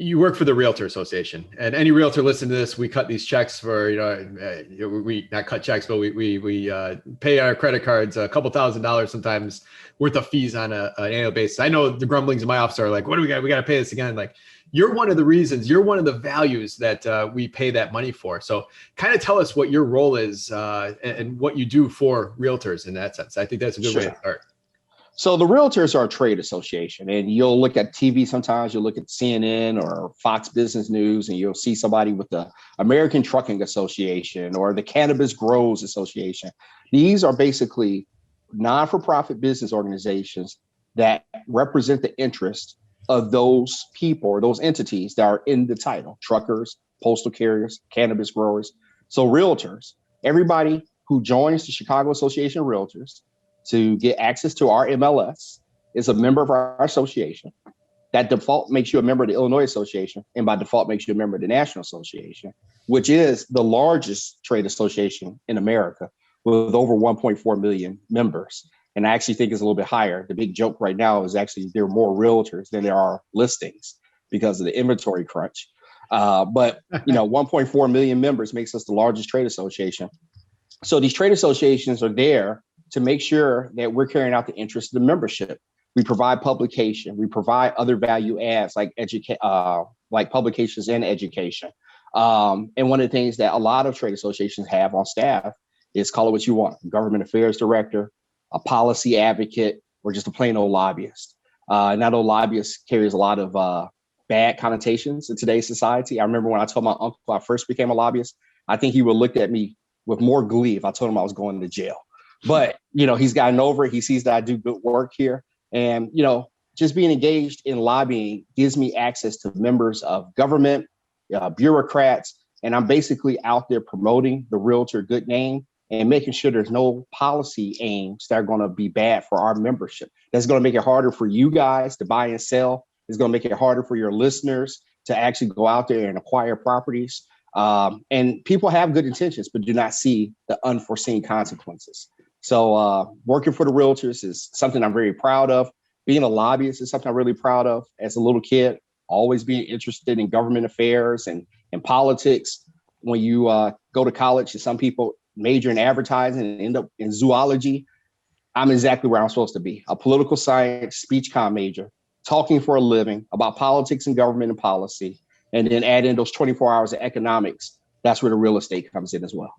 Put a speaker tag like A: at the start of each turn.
A: You work for the Realtor Association, and any realtor listening to this, we cut these checks for, we not cut checks, but we pay our credit cards a couple $1,000s sometimes worth of fees on an annual basis. I know the grumblings in my office are like, what do we got? We got to pay this again. Like, you're one of the reasons, you're one of the values that we pay that money for. So kind of tell us what your role is and what you do for realtors in that sense. I think that's a good way to start.
B: So the Realtors are a trade association, and you'll look at TV sometimes, you'll look at CNN or Fox Business News, and you'll see somebody with the American Trucking Association or the Cannabis Growers Association. These are basically non-for-profit business organizations that represent the interest of those people or those entities that are in the title: truckers, postal carriers, cannabis growers. So realtors, everybody who joins the Chicago Association of Realtors to get access to our MLS is a member of our association. That default makes you a member of the Illinois Association, and by default makes you a member of the National Association, which is the largest trade association in America with over 1.4 million members. And I actually think it's a little bit higher. The big joke right now is actually there are more realtors than there are listings because of the inventory crunch. But 1.4 million members makes us the largest trade association. So these trade associations are there to make sure that we're carrying out the interests of the membership. We provide publication. We provide other value adds like publications and education. And one of the things that a lot of trade associations have on staff is, call it what you want: government affairs director, a policy advocate, or just a plain old lobbyist. And that old lobbyist carries a lot of bad connotations in today's society. I remember when I told my uncle I first became a lobbyist, I think he would look at me with more glee if I told him I was going to jail. But, he's gotten over it. He sees that I do good work here. And, just being engaged in lobbying gives me access to members of government, bureaucrats, and I'm basically out there promoting the realtor good name and making sure there's no policy aims that are going to be bad for our membership. That's going to make it harder for you guys to buy and sell. It's going to make it harder for your listeners to actually go out there and acquire properties. And people have good intentions, but do not see the unforeseen consequences. So working for the realtors is something I'm very proud of. Being a lobbyist is something I'm really proud of. As a little kid, always being interested in government affairs and politics. When you go to college, some people major in advertising and end up in zoology. I'm exactly where I'm supposed to be: a political science speech comm major, talking for a living about politics and government and policy, and then add in those 24 hours of economics. That's where the real estate comes in as well.